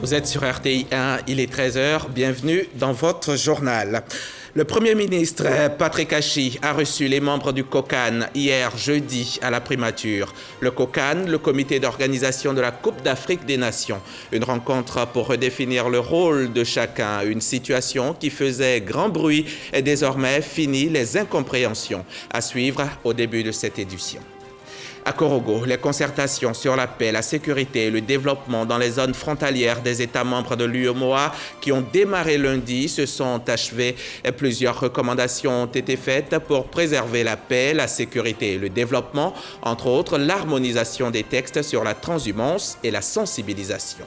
Vous êtes sur RTI 1, il est 13 h, bienvenue dans votre journal. Le Premier ministre Patrick Achi a reçu les membres du COCAN hier jeudi à la primature. Le COCAN, le comité d'organisation de la Coupe d'Afrique des Nations. Une rencontre pour redéfinir le rôle de chacun. Une situation qui faisait grand bruit et désormais finit les incompréhensions. À suivre au début de cette édition. À Korogo, les concertations sur la paix, la sécurité et le développement dans les zones frontalières des États membres de l'UEMOA qui ont démarré lundi se sont achevées. Plusieurs recommandations ont été faites pour préserver la paix, la sécurité et le développement, entre autres l'harmonisation des textes sur la transhumance et la sensibilisation.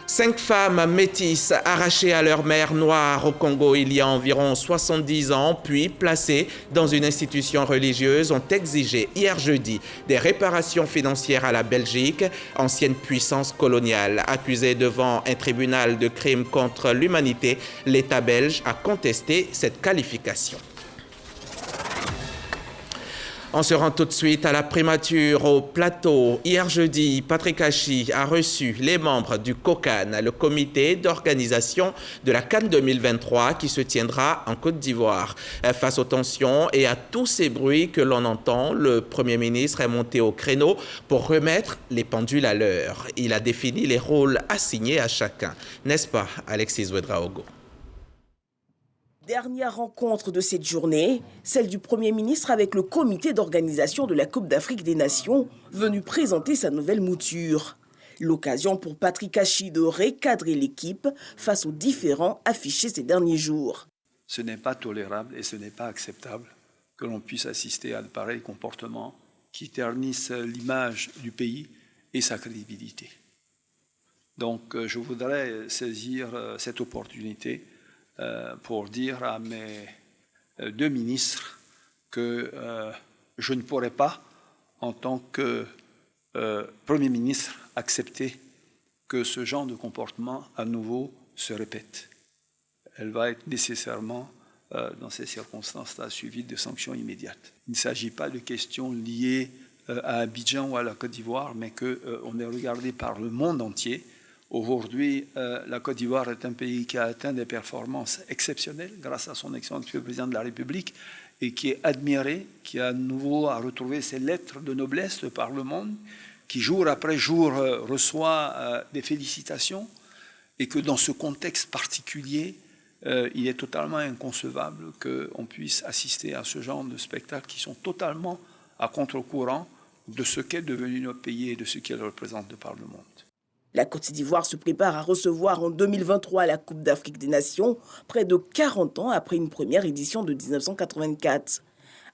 5 femmes métisses arrachées à leur mère noire au Congo il y a environ 70 ans, puis placées dans une institution religieuse, ont exigé hier jeudi des réparations financières à la Belgique, ancienne puissance coloniale. Accusée devant un tribunal de crimes contre l'humanité, l'État belge a contesté cette qualification. On se rend tout de suite à la primature au plateau. Hier jeudi, Patrick Achi a reçu les membres du COCAN, le comité d'organisation de la CAN 2023 qui se tiendra en Côte d'Ivoire. Face aux tensions et à tous ces bruits que l'on entend, le Premier ministre est monté au créneau pour remettre les pendules à l'heure. Il a défini les rôles assignés à chacun. N'est-ce pas, Alexis Ouedraogo? Dernière rencontre de cette journée, celle du Premier ministre avec le comité d'organisation de la Coupe d'Afrique des Nations, venu présenter sa nouvelle mouture. L'occasion pour Patrick Achi de recadrer l'équipe face aux différends affichés ces derniers jours. Ce n'est pas tolérable et ce n'est pas acceptable que l'on puisse assister à de pareils comportements qui ternissent l'image du pays et sa crédibilité. Donc je voudrais saisir cette opportunité pour dire à mes 2 ministres que je ne pourrais pas, en tant que Premier ministre, accepter que ce genre de comportement à nouveau se répète. Elle va être nécessairement, dans ces circonstances-là, suivie de sanctions immédiates. Il ne s'agit pas de questions liées à Abidjan ou à la Côte d'Ivoire, mais qu'on est regardé par le monde entier. Aujourd'hui, la Côte d'Ivoire est un pays qui a atteint des performances exceptionnelles grâce à son excellence le président de la République et qui est admiré, qui à nouveau a retrouvé ses lettres de noblesse par le monde, qui jour après jour reçoit des félicitations et que dans ce contexte particulier, il est totalement inconcevable qu'on puisse assister à ce genre de spectacles qui sont totalement à contre-courant de ce qu'est devenu notre pays et de ce qu'il représente de par le monde. La Côte d'Ivoire se prépare à recevoir en 2023 la Coupe d'Afrique des Nations, près de 40 ans après une première édition de 1984.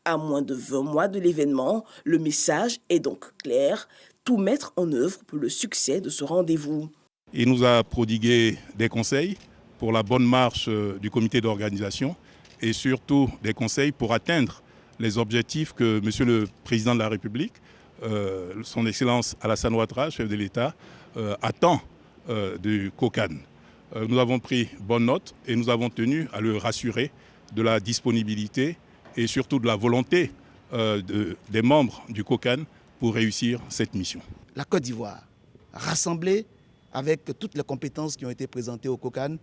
À moins de 20 mois de l'événement, le message est donc clair, tout mettre en œuvre pour le succès de ce rendez-vous. Il nous a prodigué des conseils pour la bonne marche du comité d'organisation et surtout des conseils pour atteindre les objectifs que M. le Président de la République, son Excellence Alassane Ouattara, chef de l'État, attend du COCAN. Nous avons pris bonne note et nous avons tenu à le rassurer de la disponibilité et surtout de la volonté des membres du COCAN pour réussir cette mission. La Côte d'Ivoire, rassemblée avec toutes les compétences qui ont été présentées au COCAN,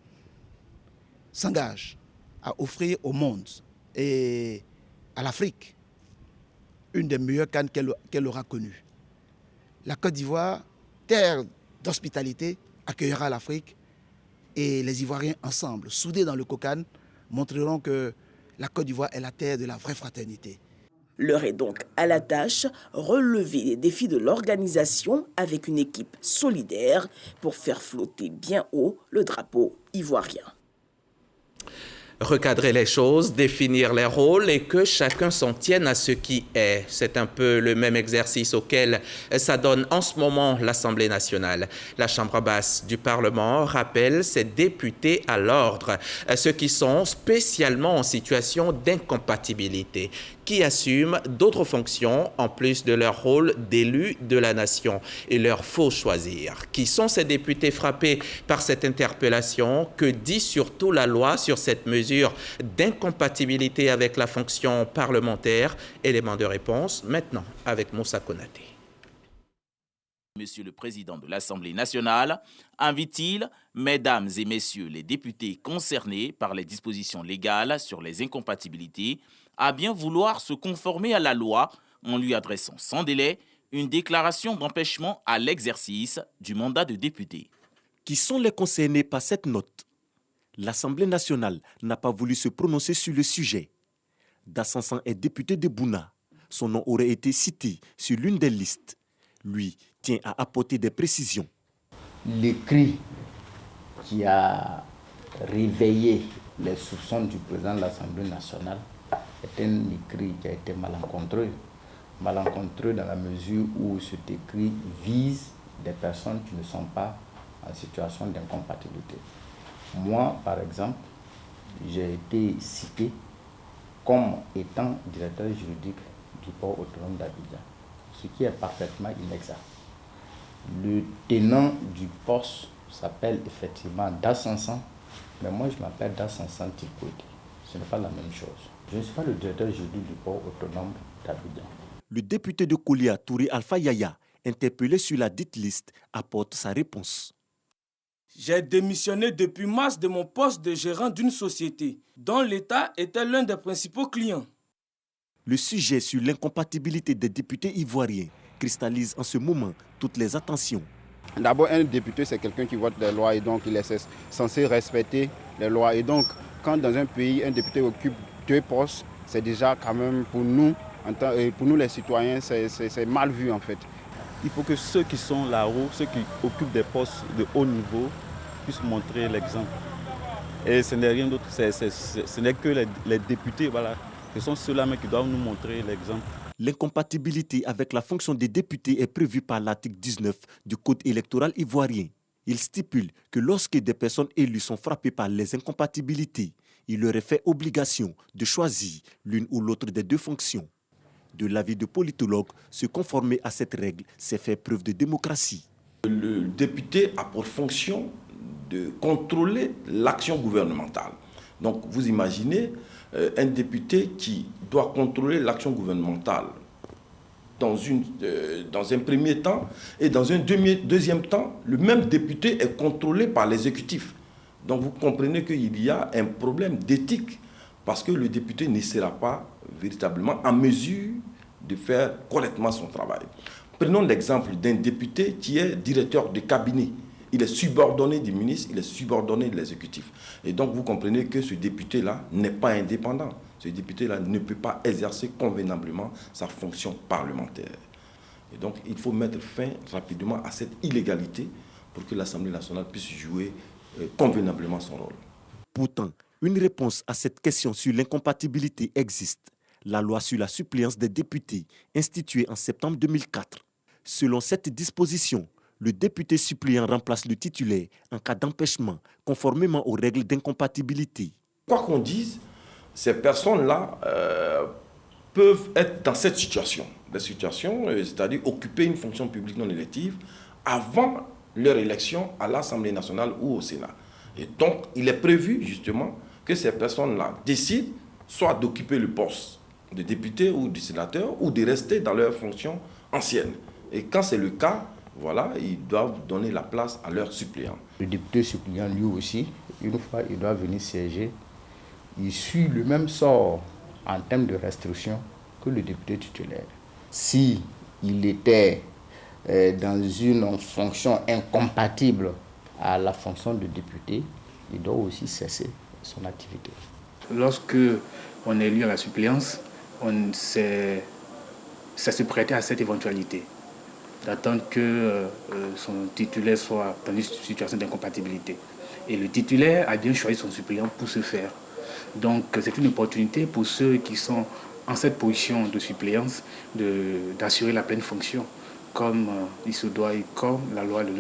s'engage à offrir au monde et à l'Afrique une des meilleures CAN qu'elle aura connues. La Côte d'Ivoire, terre d'hospitalité, accueillera l'Afrique et les Ivoiriens ensemble, soudés dans le COCAN, montreront que la Côte d'Ivoire est la terre de la vraie fraternité. L'heure est donc à la tâche, relever les défis de l'organisation avec une équipe solidaire pour faire flotter bien haut le drapeau ivoirien. Recadrer les choses, définir les rôles et que chacun s'en tienne à ce qui est. C'est un peu le même exercice auquel s'adonne en ce moment l'Assemblée nationale. La Chambre basse du Parlement rappelle ses députés à l'ordre, ceux qui sont spécialement en situation d'incompatibilité, qui assument d'autres fonctions en plus de leur rôle d'élus de la nation. Il leur faut choisir. Qui sont ces députés frappés par cette interpellation? Que dit surtout la loi sur cette mesure d'incompatibilité avec la fonction parlementaire? Élément de réponse maintenant avec Moussa Konaté. Monsieur le Président de l'Assemblée nationale invite-t-il, mesdames et messieurs les députés concernés par les dispositions légales sur les incompatibilités, à bien vouloir se conformer à la loi en lui adressant sans délai une déclaration d'empêchement à l'exercice du mandat de député. Qui sont les concernés par cette note? L'Assemblée nationale n'a pas voulu se prononcer sur le sujet. Dassansan est député de Bouna. Son nom aurait été cité sur l'une des listes. Lui tient à apporter des précisions. Le cri qui a réveillé les soupçons du président de l'Assemblée nationale est un écrit qui a été malencontreux. Malencontreux dans la mesure où cet écrit vise des personnes qui ne sont pas en situation d'incompatibilité. Moi, par exemple, j'ai été cité comme étant directeur juridique du port autonome d'Abidjan, ce qui est parfaitement inexact. Le tenant du poste s'appelle effectivement Dassansan, mais moi je m'appelle Dassansan Tilkoïdi. Ce n'est pas la même chose. Je ne suis pas le directeur juridique du port autonome d'Abidjan. Le député de Koulia, Touré Alpha Yaya, interpellé sur la dite liste, apporte sa réponse. J'ai démissionné depuis mars de mon poste de gérant d'une société dont l'État était l'un des principaux clients. Le sujet sur l'incompatibilité des députés ivoiriens cristallise en ce moment toutes les attentions. D'abord, un député, c'est quelqu'un qui vote les lois et donc il est censé respecter les lois. Et donc, quand dans un pays, un député occupe 2 postes, c'est déjà quand même pour nous les citoyens, c'est mal vu en fait. Il faut que ceux qui sont là-haut, ceux qui occupent des postes de haut niveau, puissent montrer l'exemple. Et ce n'est rien d'autre, ce n'est que les députés, voilà. Ce sont ceux-là qui doivent nous montrer l'exemple. L'incompatibilité avec la fonction des députés est prévue par l'article 19 du Code électoral ivoirien. Il stipule que lorsque des personnes élues sont frappées par les incompatibilités, il leur est fait obligation de choisir l'une ou l'autre des 2 fonctions. De l'avis de politologues, se conformer à cette règle, c'est faire preuve de démocratie. Le député a pour fonction de contrôler l'action gouvernementale. Donc vous imaginez un député qui doit contrôler l'action gouvernementale dans un premier temps, et dans un deuxième temps, le même député est contrôlé par l'exécutif. Donc vous comprenez qu'il y a un problème d'éthique, parce que le député ne sera pas véritablement en mesure de faire correctement son travail. Prenons l'exemple d'un député qui est directeur de cabinet. Il est subordonné du ministre, il est subordonné de l'exécutif. Et donc vous comprenez que ce député-là n'est pas indépendant. Ce député-là ne peut pas exercer convenablement sa fonction parlementaire. Et donc il faut mettre fin rapidement à cette illégalité pour que l'Assemblée nationale puisse jouer convenablement son rôle. Pourtant, une réponse à cette question sur l'incompatibilité existe. La loi sur la suppléance des députés, instituée en septembre 2004. Selon cette disposition, le député suppléant remplace le titulaire en cas d'empêchement, conformément aux règles d'incompatibilité. Quoi qu'on dise, ces personnes-là peuvent être dans cette situation. Des situations, c'est-à-dire occuper une fonction publique non élective avant leur élection à l'Assemblée nationale ou au Sénat. Et donc, il est prévu justement que ces personnes-là décident soit d'occuper le poste de député ou de sénateur ou de rester dans leur fonction ancienne. Et quand c'est le cas, voilà, ils doivent donner la place à leurs suppléants. Le député suppléant, lui aussi, une fois il doit venir siéger, il suit le même sort en termes de restriction que le député titulaire. Si il était dans une fonction incompatible à la fonction de député, il doit aussi cesser son activité. Lorsque on est élu à la suppléance, ça se prêtait à cette éventualité, d'attendre que son titulaire soit dans une situation d'incompatibilité. Et le titulaire a bien choisi son suppléant pour ce faire. Donc c'est une opportunité pour ceux qui sont en cette position de suppléance d'assurer la pleine fonction, comme il se doit et comme la loi le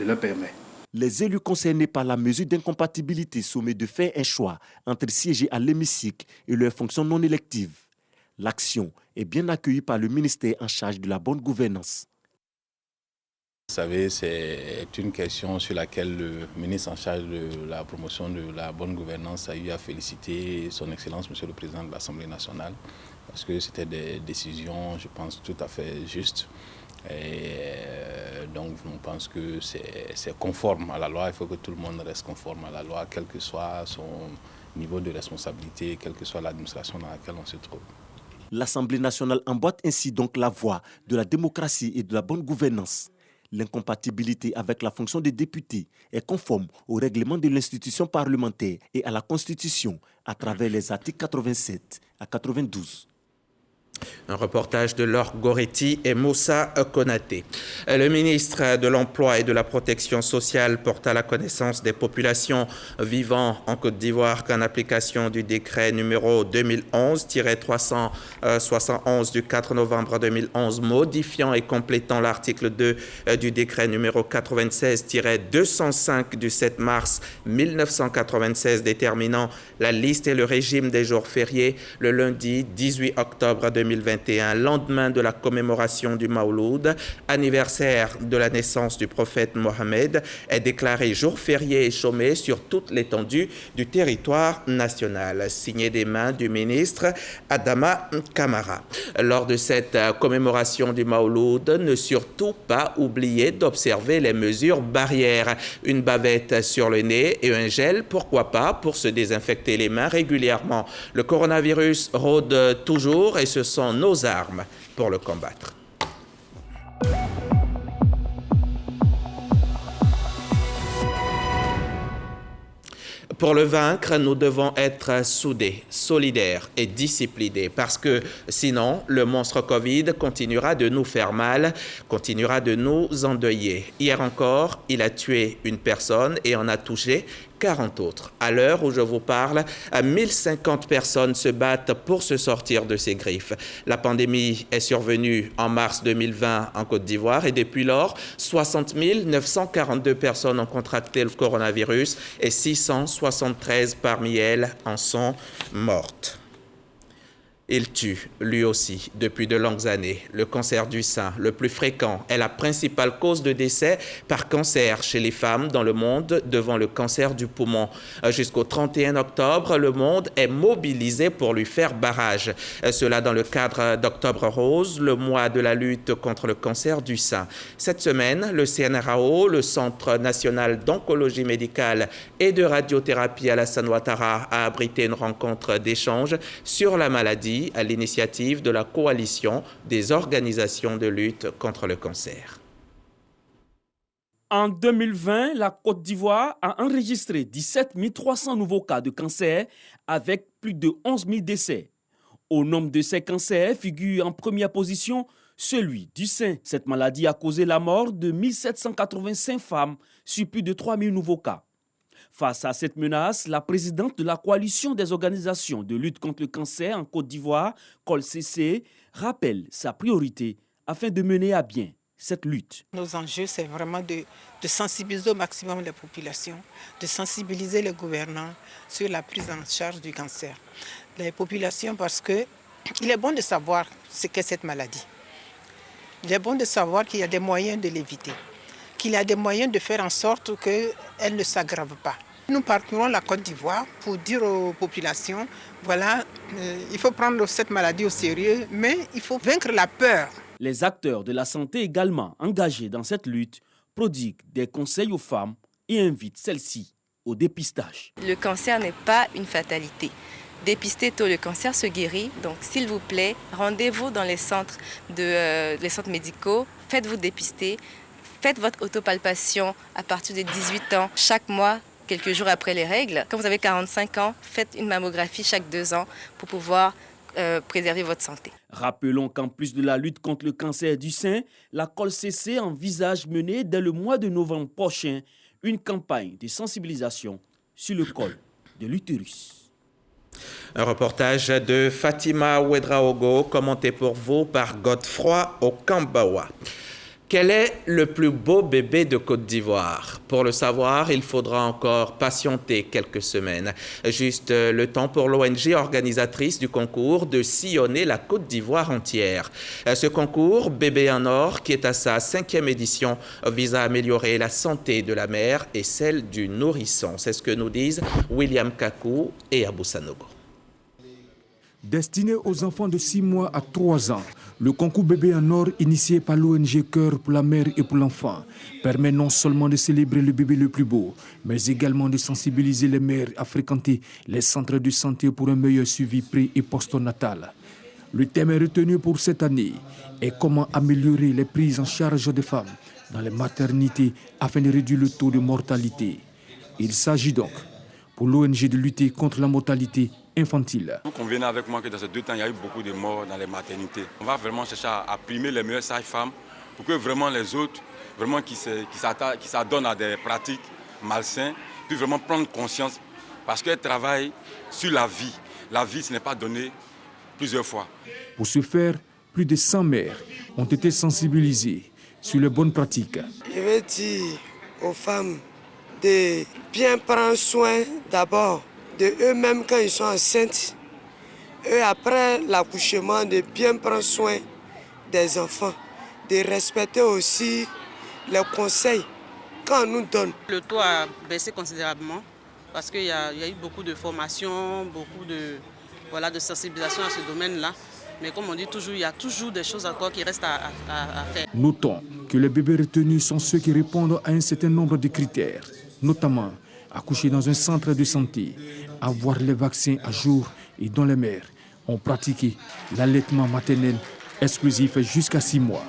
leur permet. Les élus concernés par la mesure d'incompatibilité soumettent de faire un choix entre siéger à l'hémicycle et leurs fonctions non électives. L'action est bien accueillie par le ministère en charge de la bonne gouvernance. Vous savez, c'est une question sur laquelle le ministre en charge de la promotion de la bonne gouvernance a eu à féliciter son Excellence, Monsieur le Président de l'Assemblée nationale, parce que c'était des décisions, je pense, tout à fait justes. Donc on pense que c'est conforme à la loi. Il faut que tout le monde reste conforme à la loi, quel que soit son niveau de responsabilité, quelle que soit l'administration dans laquelle on se trouve. L'Assemblée nationale emboîte ainsi donc la voie de la démocratie et de la bonne gouvernance. L'incompatibilité avec la fonction de député est conforme au règlement de l'institution parlementaire et à la Constitution à travers les articles 87 à 92. Un reportage de Laure Goretti et Moussa Konaté. Le ministre de l'Emploi et de la Protection sociale porte à la connaissance des populations vivant en Côte d'Ivoire qu'en application du décret numéro 2011-371 du 4 novembre 2011 modifiant et complétant l'article 2 du décret numéro 96-205 du 7 mars 1996 déterminant la liste et le régime des jours fériés le lundi 18 octobre 2021, lendemain de la commémoration du Mawloud, anniversaire de la naissance du prophète Mohammed, est déclaré jour férié et chômé sur toute l'étendue du territoire national. Signé des mains du ministre Adama Kamara. Lors de cette commémoration du Mawloud, ne surtout pas oublier d'observer les mesures barrières. Une bavette sur le nez et un gel, pourquoi pas, pour se désinfecter les mains régulièrement. Le coronavirus rôde toujours et ce sont nos armes pour le combattre. Pour le vaincre, nous devons être soudés, solidaires et disciplinés parce que sinon, le monstre Covid continuera de nous faire mal, continuera de nous endeuiller. Hier encore, il a tué une personne et en a touché 40 autres. À l'heure où je vous parle, 1050 personnes se battent pour se sortir de ces griffes. La pandémie est survenue en mars 2020 en Côte d'Ivoire et depuis lors, 60 942 personnes ont contracté le coronavirus et 673 parmi elles en sont mortes. Il tue, lui aussi, depuis de longues années. Le cancer du sein, le plus fréquent, est la principale cause de décès par cancer chez les femmes dans le monde devant le cancer du poumon. Jusqu'au 31 octobre, le monde est mobilisé pour lui faire barrage. Cela dans le cadre d'Octobre Rose, le mois de la lutte contre le cancer du sein. Cette semaine, le CNRAO, le Centre national d'oncologie médicale et de radiothérapie Alassane Ouattara, a abrité une rencontre d'échange sur la maladie à l'initiative de la coalition des organisations de lutte contre le cancer. En 2020, la Côte d'Ivoire a enregistré 17 300 nouveaux cas de cancer avec plus de 11 000 décès. Au nombre de ces cancers figure en première position celui du sein. Cette maladie a causé la mort de 1785 femmes sur plus de 3 000 nouveaux cas. Face à cette menace, la présidente de la coalition des organisations de lutte contre le cancer en Côte d'Ivoire, COL-CC, rappelle sa priorité afin de mener à bien cette lutte. Nos enjeux, c'est vraiment de sensibiliser au maximum les populations, de sensibiliser les gouvernants sur la prise en charge du cancer. Les populations, parce qu'il est bon de savoir ce qu'est cette maladie. Il est bon de savoir qu'il y a des moyens de l'éviter, qu'il y a des moyens de faire en sorte qu'elle ne s'aggrave pas. Nous parcourons la Côte d'Ivoire pour dire aux populations, voilà, il faut prendre cette maladie au sérieux, mais il faut vaincre la peur. Les acteurs de la santé également engagés dans cette lutte prodiguent des conseils aux femmes et invitent celles-ci au dépistage. Le cancer n'est pas une fatalité. Dépister tôt, le cancer se guérit. Donc, s'il vous plaît, rendez-vous dans les centres médicaux, faites-vous dépister. Faites votre autopalpation à partir de 18 ans chaque mois, quelques jours après les règles. Quand vous avez 45 ans, faites une mammographie chaque 2 ans pour pouvoir préserver votre santé. Rappelons qu'en plus de la lutte contre le cancer du sein, la COL-CC envisage mener dès le mois de novembre prochain une campagne de sensibilisation sur le col de l'utérus. Un reportage de Fatima Ouedraogo, commenté pour vous par Godefroy Okambawa. Quel est le plus beau bébé de Côte d'Ivoire? Pour le savoir, il faudra encore patienter quelques semaines. Juste le temps pour l'ONG organisatrice du concours de sillonner la Côte d'Ivoire entière. Ce concours, Bébé en or, qui est à sa 5e édition, vise à améliorer la santé de la mère et celle du nourrisson. C'est ce que nous disent William Kakou et Abou Sanogo. Destiné aux enfants de 6 mois à 3 ans, le concours Bébé en Or, initié par l'ONG Cœur pour la mère et pour l'enfant, permet non seulement de célébrer le bébé le plus beau, mais également de sensibiliser les mères à fréquenter les centres de santé pour un meilleur suivi pré- et postnatal. Le thème retenu pour cette année est comment améliorer les prises en charge des femmes dans les maternités afin de réduire le taux de mortalité. Il s'agit donc pour l'ONG de lutter contre la mortalité infantile. Vous convenez avec moi que dans ces 2 temps, il y a eu beaucoup de morts dans les maternités. On va vraiment chercher à primer les meilleures sages-femmes pour que vraiment les autres, vraiment qui s'adonnent à des pratiques malsaines, puissent vraiment prendre conscience parce qu'elles travaillent sur la vie. La vie, ce n'est pas donné plusieurs fois. Pour ce faire, plus de 100 mères ont été sensibilisées sur les bonnes pratiques. Je veux dire aux femmes de bien prendre soin d'abord de eux-mêmes quand ils sont enceintes et après l'accouchement de bien prendre soin des enfants, de respecter aussi les conseils qu'on nous donne. Le taux a baissé considérablement parce qu'il y a eu beaucoup de formations, beaucoup de sensibilisation à ce domaine-là. Mais comme on dit toujours, il y a toujours des choses encore qui restent à faire. Notons que les bébés retenus sont ceux qui répondent à un certain nombre de critères, notamment accoucher dans un centre de santé, avoir les vaccins à jour et dont les mères ont pratiqué l'allaitement maternel exclusif jusqu'à 6 mois.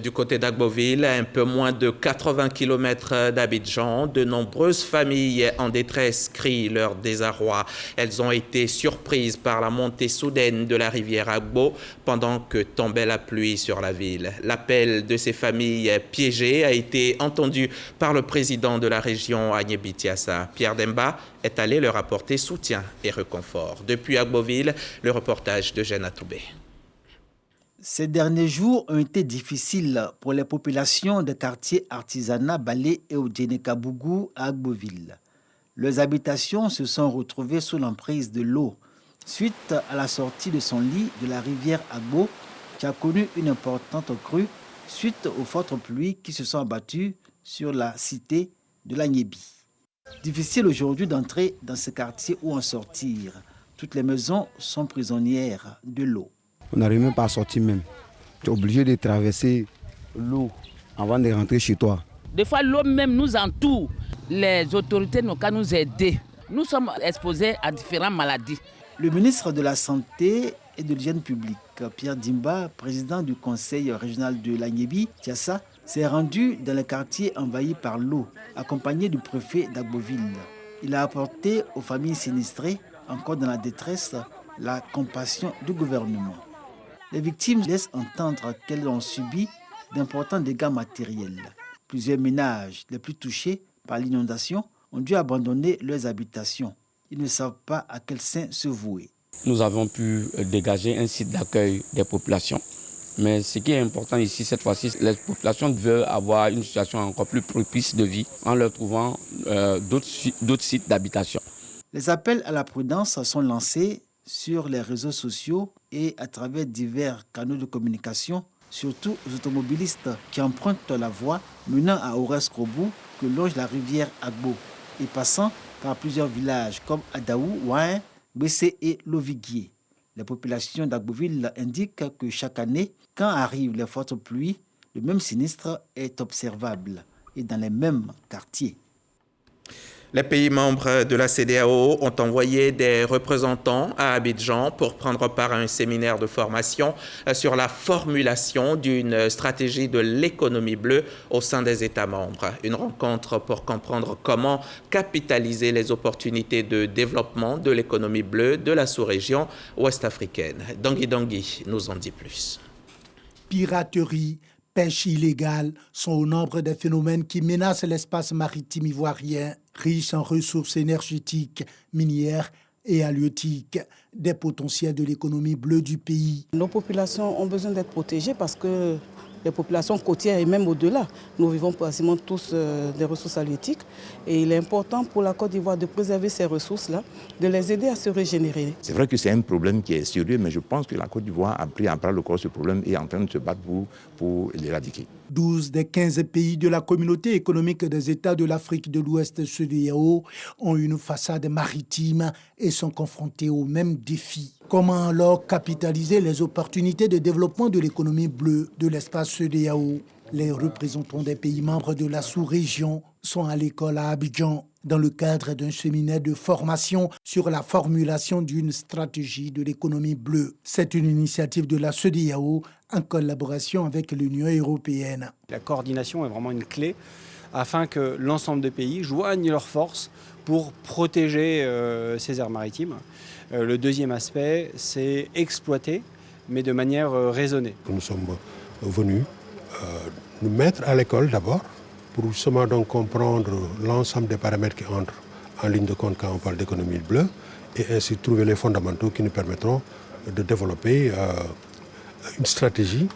Du côté d'Agboville, à un peu moins de 80 km d'Abidjan, de nombreuses familles en détresse crient leur désarroi. Elles ont été surprises par la montée soudaine de la rivière Agbo pendant que tombait la pluie sur la ville. L'appel de ces familles piégées a été entendu par le président de la région, Agnebi Tiassa. Pierre Demba est allé leur apporter soutien et réconfort. Depuis Agboville, le reportage de Jeanne Atoubé. Ces derniers jours ont été difficiles pour les populations des quartiers artisanat Balé et Odjenekabougou à Agboville. Leurs habitations se sont retrouvées sous l'emprise de l'eau suite à la sortie de son lit de la rivière Agbo qui a connu une importante crue suite aux fortes pluies qui se sont abattues sur la cité de l'Agnebi. Difficile aujourd'hui d'entrer dans ce quartier ou en sortir. Toutes les maisons sont prisonnières de l'eau. On n'arrive même pas à sortir même. Tu es obligé de traverser l'eau avant de rentrer chez toi. Des fois, l'eau même nous entoure. Les autorités n'ont qu'à nous aider. Nous sommes exposés à différentes maladies. Le ministre de la Santé et de l'Hygiène publique, Pierre Dimba, président du conseil régional de l'Agnebi, Tiassa, s'est rendu dans le quartier envahi par l'eau, accompagné du préfet d'Agboville. Il a apporté aux familles sinistrées, encore dans la détresse, la compassion du gouvernement. Les victimes laissent entendre qu'elles ont subi d'importants dégâts matériels. Plusieurs ménages, les plus touchés par l'inondation, ont dû abandonner leurs habitations. Ils ne savent pas à quel sein se vouer. Nous avons pu dégager un site d'accueil des populations. Mais ce qui est important ici, cette fois-ci, les populations veulent avoir une situation encore plus propice de vie en leur trouvant d'autres sites d'habitation. Les appels à la prudence sont lancés sur les réseaux sociaux et à travers divers canaux de communication, surtout aux automobilistes qui empruntent la voie menant à Ores-Krobou que longe la rivière Agbo et passant par plusieurs villages comme Adaou, Ouain, Bessé et Loviguier. Les populations d'Agboville indiquent que chaque année, quand arrivent les fortes pluies, le même sinistre est observable et dans les mêmes quartiers. Les pays membres de la CEDEAO ont envoyé des représentants à Abidjan pour prendre part à un séminaire de formation sur la formulation d'une stratégie de l'économie bleue au sein des États membres. Une rencontre pour comprendre comment capitaliser les opportunités de développement de l'économie bleue de la sous-région ouest-africaine. Dangui nous en dit plus. Piraterie, pêche illégale sont au nombre des phénomènes qui menacent l'espace maritime ivoirien, riche en ressources énergétiques, minières et halieutiques, des potentiels de l'économie bleue du pays. Nos populations ont besoin d'être protégées parce que les populations côtières et même au-delà. Nous vivons quasiment tous des ressources halieutiques et il est important pour la Côte d'Ivoire de préserver ces ressources-là, de les aider à se régénérer. C'est vrai que c'est un problème qui est sérieux, mais je pense que la Côte d'Ivoire a pris à bras le corps ce problème et est en train de se battre pour l'éradiquer. 12 des 15 pays de la communauté économique des États de l'Afrique de l'Ouest CEDEAO ont une façade maritime et sont confrontés aux mêmes défis. Comment alors capitaliser les opportunités de développement de l'économie bleue de l'espace CEDEAO? Les représentants des pays membres de la sous-région sont à l'école à Abidjan dans le cadre d'un séminaire de formation sur la formulation d'une stratégie de l'économie bleue. C'est une initiative de la CEDEAO en collaboration avec l'Union européenne. La coordination est vraiment une clé afin que l'ensemble des pays joignent leurs forces pour protéger ces aires maritimes. Le deuxième aspect, c'est exploiter, mais de manière raisonnée. Nous sommes venus nous mettre à l'école d'abord, pour justement donc comprendre l'ensemble des paramètres qui entrent en ligne de compte quand on parle d'économie bleue, et ainsi trouver les fondamentaux qui nous permettront de développer une stratégie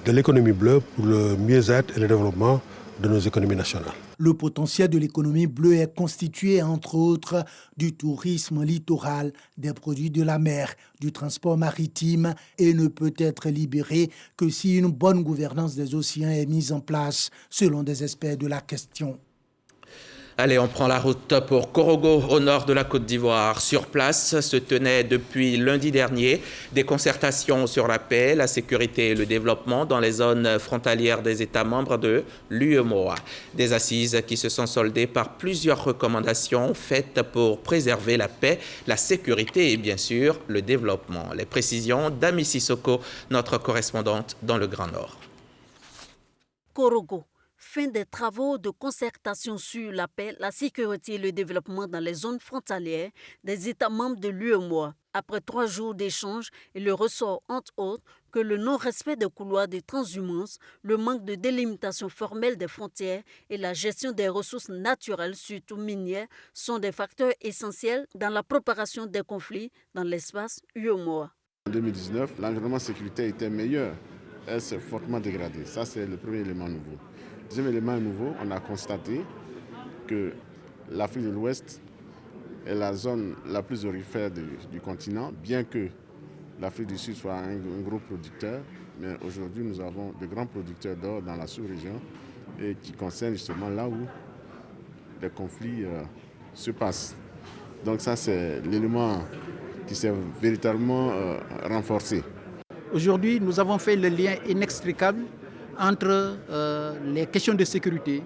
de l'économie bleue pour le mieux-être et le développement de nos économies nationales. Le potentiel de l'économie bleue est constitué, entre autres, du tourisme littoral, des produits de la mer, du transport maritime et ne peut être libéré que si une bonne gouvernance des océans est mise en place, selon des experts de la question. Allez, on prend la route pour Korogo, au nord de la Côte d'Ivoire. Sur place se tenaient depuis lundi dernier des concertations sur la paix, la sécurité et le développement dans les zones frontalières des États membres de l'UEMOA. Des assises qui se sont soldées par plusieurs recommandations faites pour préserver la paix, la sécurité et bien sûr le développement. Les précisions d'Ami Sissoko, notre correspondante dans le Grand Nord. Korogo. Fin des travaux de concertation sur la paix, la sécurité et le développement dans les zones frontalières des États membres de l'UEMOA. Après 3 jours d'échanges, il ressort entre autres que le non-respect des couloirs de transhumance, le manque de délimitation formelle des frontières et la gestion des ressources naturelles, surtout minières, sont des facteurs essentiels dans la préparation des conflits dans l'espace UEMOA. En 2019, l'environnement sécuritaire était meilleur. Elle s'est fortement dégradée. Ça, c'est le premier élément nouveau. Deuxième élément nouveau, on a constaté que l'Afrique de l'Ouest est la zone la plus aurifère du continent, bien que l'Afrique du Sud soit un gros producteur. Mais aujourd'hui, nous avons de grands producteurs d'or dans la sous-région et qui concernent justement là où les conflits se passent. Donc ça, c'est l'élément qui s'est véritablement renforcé. Aujourd'hui, nous avons fait le lien inextricable entre les questions de sécurité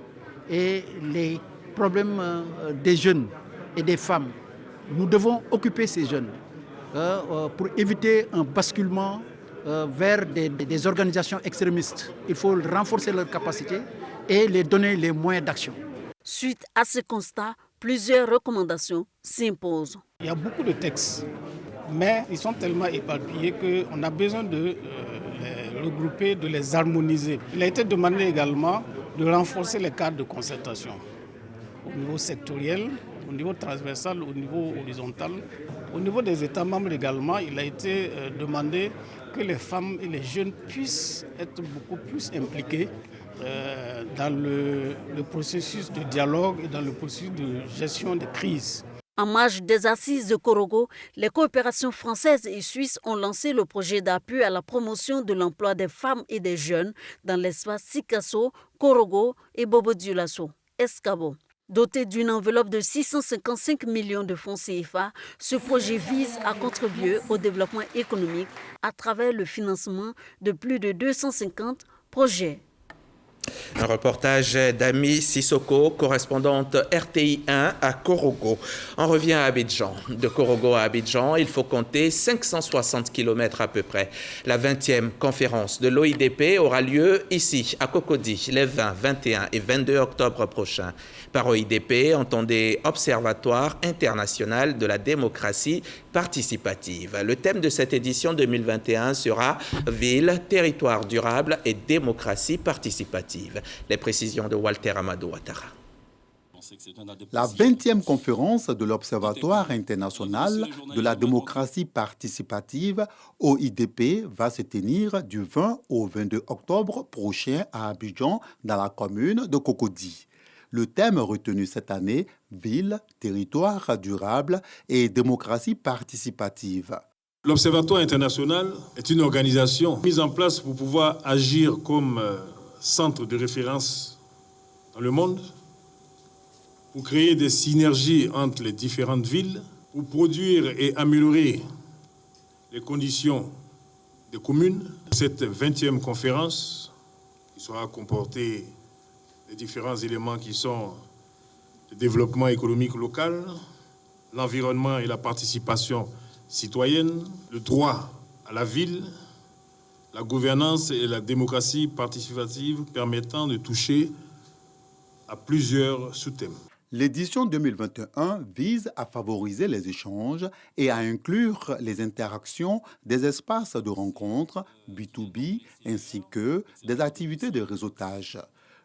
et les problèmes des jeunes et des femmes. Nous devons occuper ces jeunes pour éviter un basculement vers des organisations extrémistes. Il faut renforcer leurs capacités et les donner les moyens d'action. Suite à ce constat, plusieurs recommandations s'imposent. Il y a beaucoup de textes, mais ils sont tellement éparpillés qu'on a besoin de les regrouper, de les harmoniser. Il a été demandé également de renforcer les cadres de concertation au niveau sectoriel, au niveau transversal, au niveau horizontal. Au niveau des États membres également, il a été demandé que les femmes et les jeunes puissent être beaucoup plus impliqués dans le processus de dialogue et dans le processus de gestion des crises. En marge des assises de Korogo, les coopérations françaises et suisses ont lancé le projet d'appui à la promotion de l'emploi des femmes et des jeunes dans l'espace Sikasso, Korogo et Bobo-Dioulasso, Escabo. Doté d'une enveloppe de 655 millions de francs CFA, ce projet vise à contribuer au développement économique à travers le financement de plus de 250 projets. Un reportage d'Ami Sissoko, correspondante RTI 1 à Korogo. On revient à Abidjan. De Korogo à Abidjan, il faut compter 560 km à peu près. La 20e conférence de l'OIDP aura lieu ici, à Cocody, les 20, 21 et 22 octobre prochains. Par OIDP, entendez Observatoire international de la démocratie participative. Le thème de cette édition 2021 sera Ville, territoire durable et démocratie participative. Les précisions de Walter Amadou Ouattara. La 20e conférence de l'Observatoire international de la démocratie participative, OIDP, va se tenir du 20 au 22 octobre prochain à Abidjan, dans la commune de Cocody. Le thème retenu cette année, ville, territoire durable et démocratie participative. L'Observatoire international est une organisation mise en place pour pouvoir agir comme centre de référence dans le monde, pour créer des synergies entre les différentes villes, pour produire et améliorer les conditions des communes. Cette 20e conférence, qui sera comportée des différents éléments qui sont le développement économique local, l'environnement et la participation citoyenne, le droit à la ville, la gouvernance et la démocratie participative permettant de toucher à plusieurs sous-thèmes. L'édition 2021 vise à favoriser les échanges et à inclure les interactions des espaces de rencontre B2B ainsi que des activités de réseautage.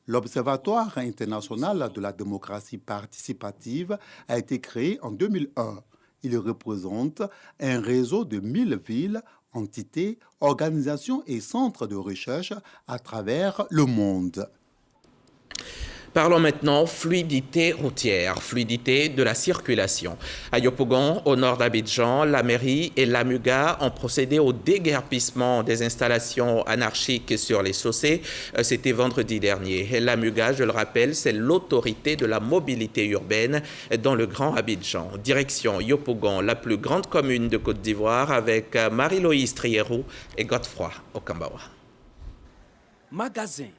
L'Observatoire international de la démocratie participative a été créé en 2001. Il représente un réseau de 1000 villes, entités, organisations et centres de recherche à travers le monde. Parlons maintenant fluidité routière, fluidité de la circulation. À Yopougon, au nord d'Abidjan, la mairie et l'AMUGA ont procédé au déguerpissement des installations anarchiques sur les chaussées. C'était vendredi dernier. L'AMUGA, je le rappelle, c'est l'autorité de la mobilité urbaine dans le Grand Abidjan. Direction Yopougon, la plus grande commune de Côte d'Ivoire, avec Marie-Loïse Trierou et Godefroy Okambawa. Magasins,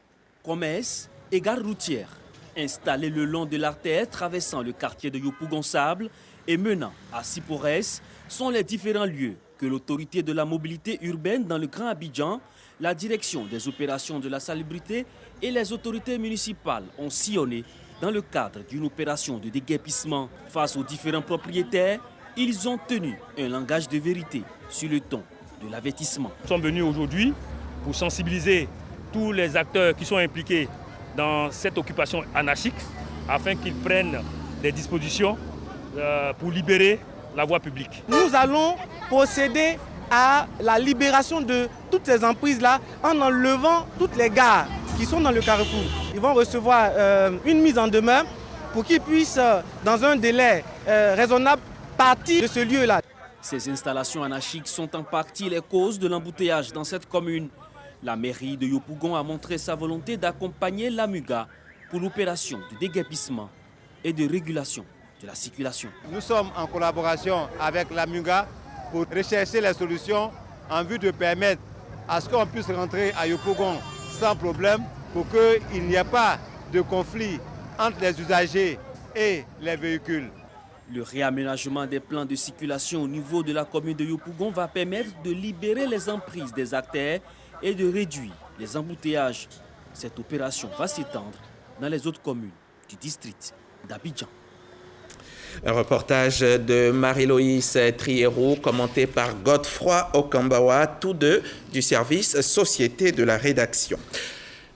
commerces et gares routières installés le long de l'artère traversant le quartier de Yopougon-Sable et menant à Sipores sont les différents lieux que l'autorité de la mobilité urbaine dans le Grand Abidjan, la direction des opérations de la salubrité et les autorités municipales ont sillonné dans le cadre d'une opération de déguerpissement. Face aux différents propriétaires, ils ont tenu un langage de vérité sur le ton de l'avertissement. Nous sommes venus aujourd'hui pour sensibiliser tous les acteurs qui sont impliqués dans cette occupation anarchique afin qu'ils prennent des dispositions pour libérer la voie publique. Nous allons procéder à la libération de toutes ces emprises-là en enlevant toutes les gares qui sont dans le carrefour. Ils vont recevoir une mise en demeure pour qu'ils puissent, dans un délai raisonnable, partir de ce lieu-là. Ces installations anarchiques sont en partie les causes de l'embouteillage dans cette commune. La mairie de Yopougon a montré sa volonté d'accompagner l'AMUGA pour l'opération de déguerpissement et de régulation de la circulation. Nous sommes en collaboration avec l'AMUGA pour rechercher les solutions en vue de permettre à ce qu'on puisse rentrer à Yopougon sans problème pour qu'il n'y ait pas de conflit entre les usagers et les véhicules. Le réaménagement des plans de circulation au niveau de la commune de Yopougon va permettre de libérer les emprises des artères et de réduire les embouteillages. Cette opération va s'étendre dans les autres communes du district d'Abidjan. Un reportage de Marie-Loïse Trierou, commenté par Godefroy Okambawa, tous deux du service Société de la rédaction.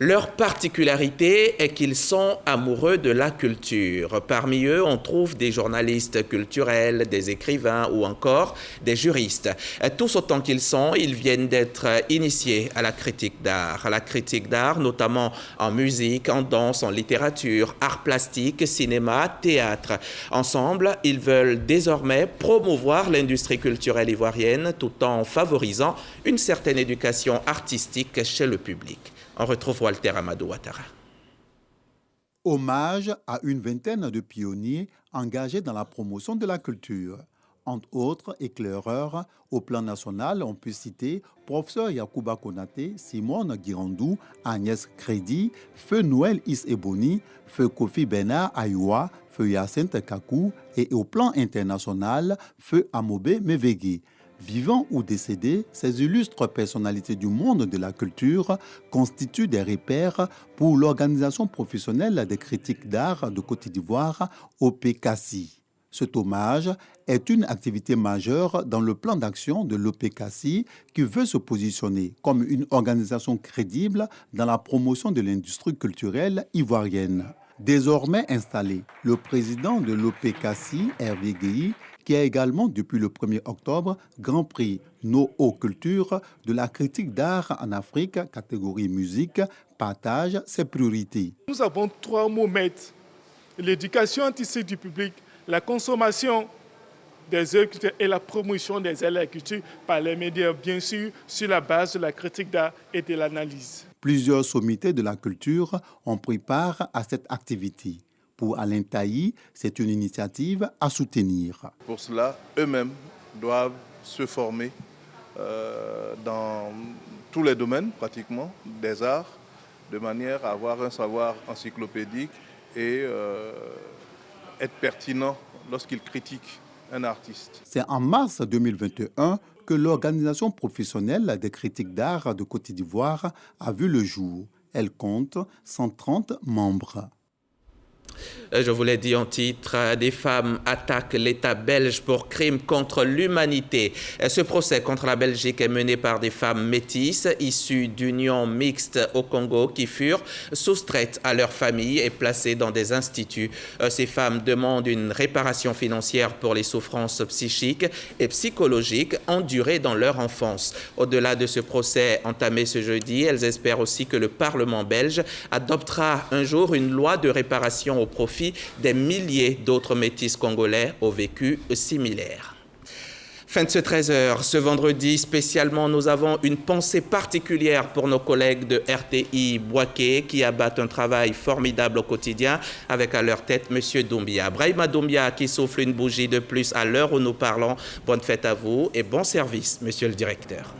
Leur particularité est qu'ils sont amoureux de la culture. Parmi eux, on trouve des journalistes culturels, des écrivains ou encore des juristes. Tous autant qu'ils sont, ils viennent d'être initiés à la critique d'art. La critique d'art, notamment en musique, en danse, en littérature, art plastique, cinéma, théâtre. Ensemble, ils veulent désormais promouvoir l'industrie culturelle ivoirienne tout en favorisant une certaine éducation artistique chez le public. On retrouve Walter Amadou Ouattara. Hommage à une vingtaine de pionniers engagés dans la promotion de la culture. Entre autres éclaireurs au plan national, on peut citer professeur Yacouba Konaté, Simone Girandou, Agnès Crédit, Feu Noël Is-Eboni, Feu Kofi Bernard Ayoua, Feu Hyacinthe Kakou et au plan international, Feu Amobe Mevegui. Vivants ou décédés, ces illustres personnalités du monde de la culture constituent des repères pour l'organisation professionnelle des critiques d'art de Côte d'Ivoire, OPCACI. Cet hommage est une activité majeure dans le plan d'action de l'OPCACI qui veut se positionner comme une organisation crédible dans la promotion de l'industrie culturelle ivoirienne. Désormais installé, le président de l'OPCASI, Hervé Guéhi, qui est également depuis le 1er octobre Grand Prix No Haut Culture de la critique d'art en Afrique, catégorie musique, partage ses priorités. Nous avons 3 mots maîtres: l'éducation artistique du public, la consommation des œuvres et la promotion des œuvres de la culture par les médias, bien sûr, sur la base de la critique d'art et de l'analyse. Plusieurs sommités de la culture ont pris part à cette activité. Pour Alain Tailly, c'est une initiative à soutenir. Pour cela, eux-mêmes doivent se former dans tous les domaines, pratiquement, des arts, de manière à avoir un savoir encyclopédique et être pertinent lorsqu'ils critiquent un artiste. C'est en mars 2021 que l'organisation professionnelle des critiques d'art de Côte d'Ivoire a vu le jour. Elle compte 130 membres. Je vous l'ai dit en titre, des femmes attaquent l'État belge pour crimes contre l'humanité. Ce procès contre la Belgique est mené par des femmes métisses issues d'unions mixtes au Congo qui furent soustraites à leur famille et placées dans des instituts. Ces femmes demandent une réparation financière pour les souffrances psychiques et psychologiques endurées dans leur enfance. Au-delà de ce procès entamé ce jeudi, elles espèrent aussi que le Parlement belge adoptera un jour une loi de réparation au profit des milliers d'autres métis congolais au vécu similaire. Fin de ce 13h. Ce vendredi, spécialement, nous avons une pensée particulière pour nos collègues de RTI Bouaké qui abattent un travail formidable au quotidien avec à leur tête M. Doumbia. Brahima Doumbia qui souffle une bougie de plus à l'heure où nous parlons. Bonne fête à vous et bon service, Monsieur le Directeur.